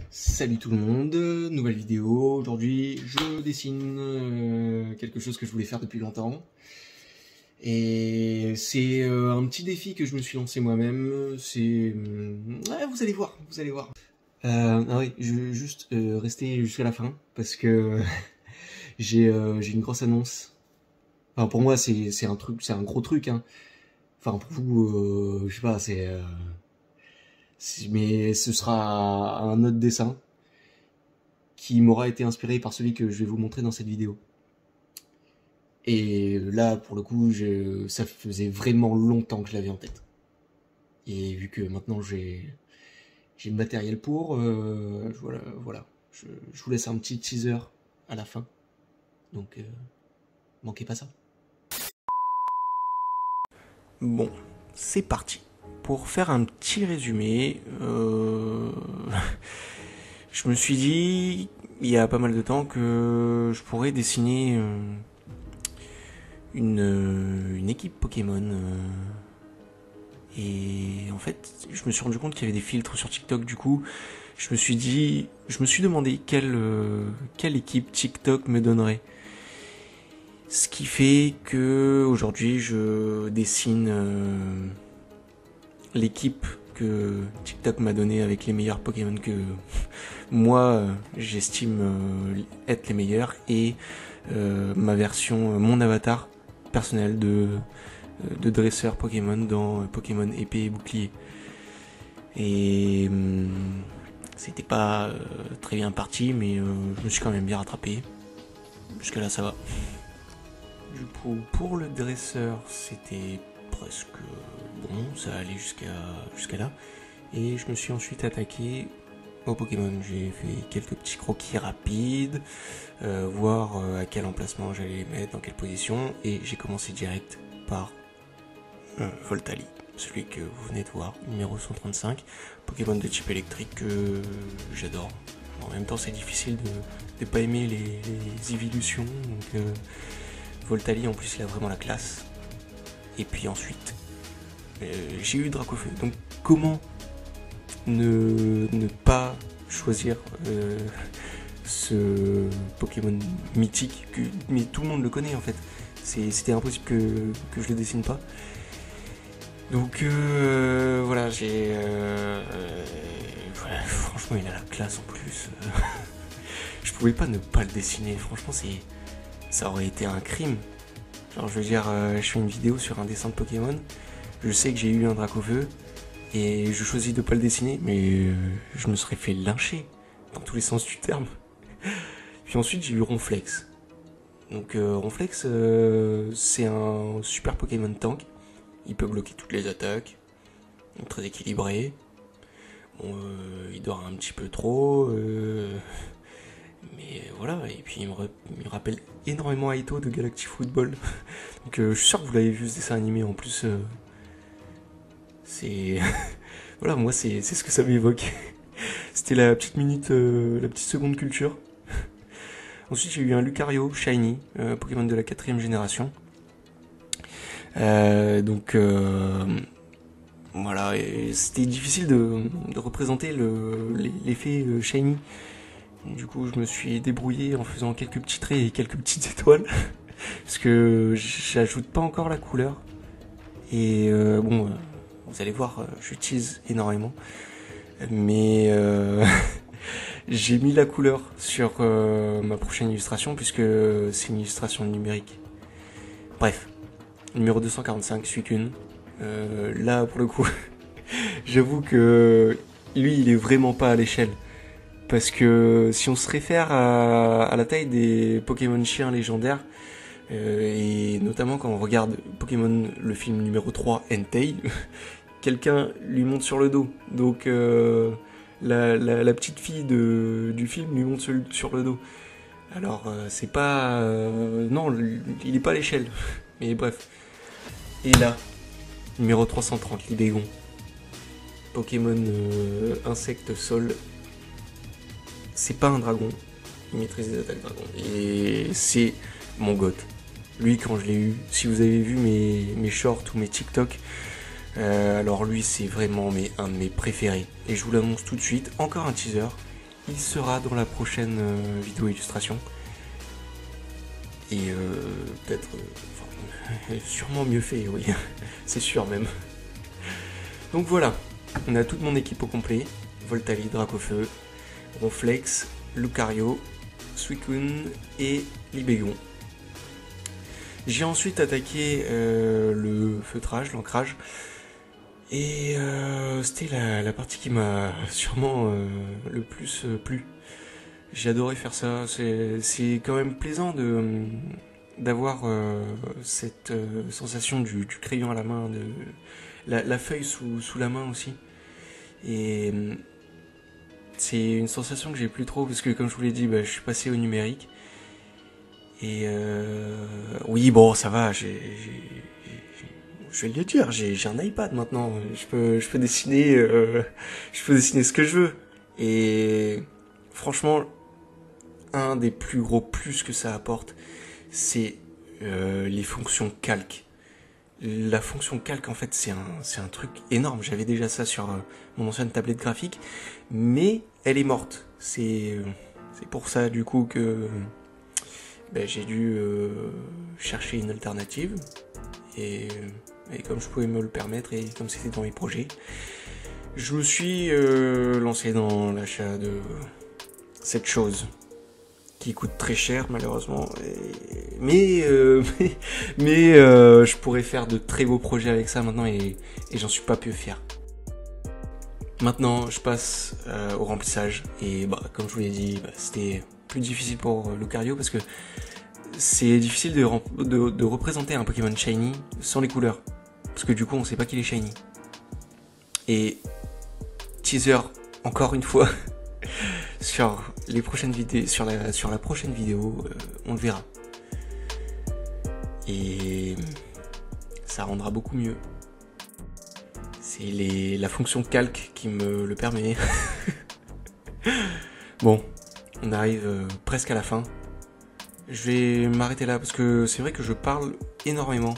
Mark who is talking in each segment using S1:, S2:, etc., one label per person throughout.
S1: Salut tout le monde, nouvelle vidéo. Aujourd'hui, je dessine quelque chose que je voulais faire depuis longtemps. Et c'est un petit défi que je me suis lancé moi-même. C'est... ouais, vous allez voir, vous allez voir. Ah oui, je vais juste rester jusqu'à la fin parce que j'ai une grosse annonce. Enfin, pour moi, c'est un truc, c'est un gros truc, hein. Enfin, pour vous, je sais pas, mais ce sera un autre dessin qui m'aura été inspiré par celui que je vais vous montrer dans cette vidéo. Et là, pour le coup, ça faisait vraiment longtemps que je l'avais en tête. Et vu que maintenant j'ai le matériel pour, voilà. Je vous laisse un petit teaser à la fin. Donc, manquez pas ça. Bon, c'est parti. Pour faire un petit résumé, je me suis dit, il y a pas mal de temps, que je pourrais dessiner une équipe Pokémon. Et en fait, je me suis rendu compte qu'il y avait des filtres sur TikTok. Du coup, je me suis demandé quelle équipe TikTok me donnerait. Ce qui fait que aujourd'hui, je dessine l'équipe que TikTok m'a donnée avec les meilleurs Pokémon que moi j'estime être les meilleurs, et ma version, mon avatar personnel de dresseur Pokémon dans Pokémon épée et bouclier. Et c'était pas très bien parti, mais je me suis quand même bien rattrapé. Jusque là ça va. Du coup, pour le dresseur, c'était presque bon, ça allait jusqu'à là. Et je me suis ensuite attaqué au Pokémon. J'ai fait quelques petits croquis rapides, voir à quel emplacement j'allais les mettre, dans quelle position, et j'ai commencé direct par Voltali, celui que vous venez de voir, numéro 135, Pokémon de type électrique que j'adore. En même temps, c'est difficile de pas aimer les évolutions, donc Voltali, en plus, il a vraiment la classe. Et puis ensuite, j'ai eu Dracofeu. Donc, comment ne pas choisir ce Pokémon mythique mais tout le monde le connaît en fait. C'était impossible que je le dessine pas. Donc voilà, voilà, franchement, il a la classe en plus. Je pouvais pas ne pas le dessiner. Franchement, ça aurait été un crime. Genre, je veux dire, je fais une vidéo sur un dessin de Pokémon. Je sais que j'ai eu un Dracofeu et je choisis de pas le dessiner, mais je me serais fait lyncher dans tous les sens du terme. Puis ensuite, j'ai eu Ronflex. Donc Ronflex, c'est un super Pokémon tank. Il peut bloquer toutes les attaques, très équilibré. Bon, il dort un petit peu trop, mais voilà. Et puis il me rappelle énormément Aito de Galactic Football. Donc je suis sûr que vous l'avez vu ce dessin animé en plus. C'est voilà, moi c'est ce que ça m'évoque. C'était la petite minute, la petite seconde culture. Ensuite j'ai eu un Lucario Shiny, Pokémon de la 4ème génération. Donc voilà, c'était difficile de représenter l'effet shiny. Du coup, je me suis débrouillé en faisant quelques petits traits et quelques petites étoiles, parce que j'ajoute pas encore la couleur. Et bon, vous allez voir, j'utilise énormément, mais j'ai mis la couleur sur ma prochaine illustration, puisque c'est une illustration numérique. Bref, numéro 245, Suicune. Là, pour le coup, j'avoue que lui, il est vraiment pas à l'échelle. Parce que si on se réfère à la taille des Pokémon chiens légendaires, et notamment quand on regarde Pokémon, le film numéro 3, Entei, quelqu'un lui monte sur le dos. Donc la petite fille du film lui monte sur le dos. Alors c'est pas... non, il est pas à l'échelle. Mais bref. Et là, numéro 330, Libégon. Pokémon insecte sol. C'est pas un dragon. Il maîtrise les attaques dragon. Et c'est mon goth. Lui, quand je l'ai eu, si vous avez vu mes shorts ou mes TikTok, alors lui, c'est vraiment un de mes préférés. Et je vous l'annonce tout de suite, encore un teaser. il sera dans la prochaine vidéo illustration. Et peut-être, sûrement mieux fait, oui, c'est sûr même. Donc voilà, on a toute mon équipe au complet, Voltali, Dracofeu, Ronflex, Lucario, Suicune et Libégon. J'ai ensuite attaqué le feutrage, l'ancrage, et c'était la partie qui m'a sûrement le plus plu. J'ai adoré faire ça, c'est quand même plaisant d'avoir cette sensation du crayon à la main, de la feuille sous la main aussi. Et c'est une sensation que j'ai plus trop, parce que comme je vous l'ai dit, je suis passé au numérique. Et oui, bon, ça va, je vais le dire, j'ai un iPad maintenant, je peux dessiner ce que je veux. Et franchement, un des plus gros plus que ça apporte, c'est les fonctions calque. La fonction calque, en fait, c'est un truc énorme. J'avais déjà ça sur mon ancienne tablette graphique, mais elle est morte. C'est pour ça, du coup, que j'ai dû chercher une alternative. Et comme je pouvais me le permettre, et comme c'était dans mes projets, je me suis lancé dans l'achat de cette chose qui coûte très cher malheureusement, mais je pourrais faire de très beaux projets avec ça maintenant, et j'en suis pas peu fier. Maintenant je passe au remplissage, et comme je vous l'ai dit, c'était plus difficile pour Lucario parce que c'est difficile de représenter un Pokémon shiny sans les couleurs, parce que du coup on sait pas qu'il est shiny. Et teaser encore une fois sur les prochaines vidéos, sur la prochaine vidéo, on le verra. Et ça rendra beaucoup mieux. C'est la fonction calque qui me le permet. Bon, on arrive presque à la fin. Je vais m'arrêter là parce que c'est vrai que je parle énormément.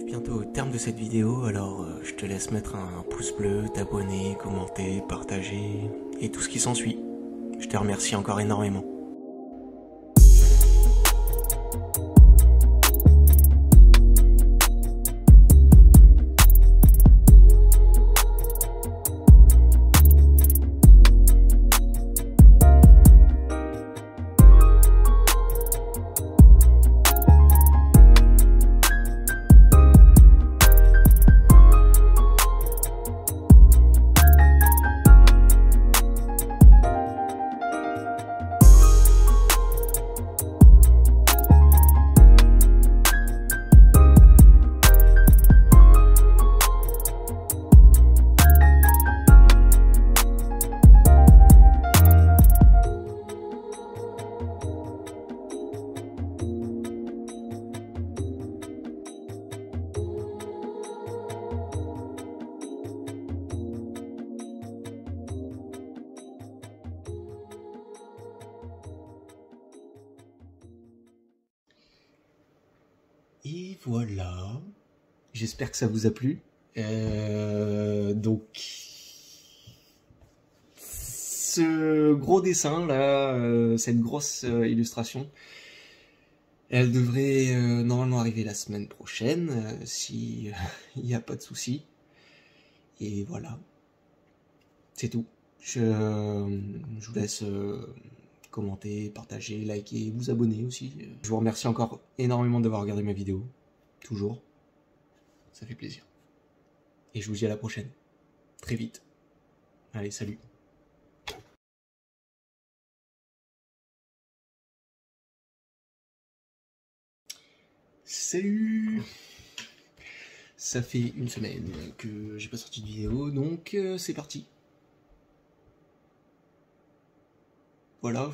S1: Bientôt au terme de cette vidéo, alors je te laisse mettre un pouce bleu, t'abonner, commenter, partager et tout ce qui s'ensuit. Je te remercie encore énormément. Et voilà, j'espère que ça vous a plu. Donc, ce gros dessin là, cette grosse illustration, elle devrait normalement arriver la semaine prochaine, si il n'y a pas de souci. Et voilà, c'est tout. Je vous laisse commenter, partager, liker, vous abonner aussi. Je vous remercie encore énormément d'avoir regardé ma vidéo, toujours, ça fait plaisir. Et je vous dis à la prochaine, très vite. Allez, salut. Salut. Ça fait une semaine que j'ai pas sorti de vidéo, donc c'est parti. voilà.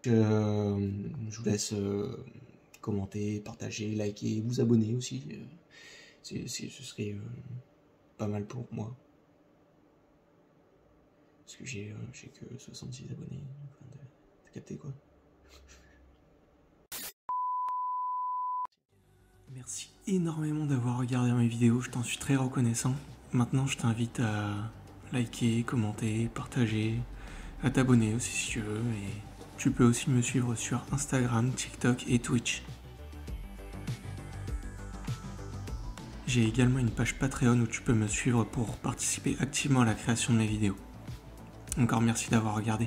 S1: Je vous laisse commenter, partager, liker, vous abonner aussi. Ce serait pas mal pour moi. Parce que j'ai que 66 abonnés. T'as capté quoi? Merci énormément d'avoir regardé mes vidéos, je t'en suis très reconnaissant. Maintenant, je t'invite à liker, commenter, partager, à t'abonner aussi si tu veux. Et tu peux aussi me suivre sur Instagram, TikTok et Twitch. J'ai également une page Patreon où tu peux me suivre pour participer activement à la création de mes vidéos. Encore merci d'avoir regardé.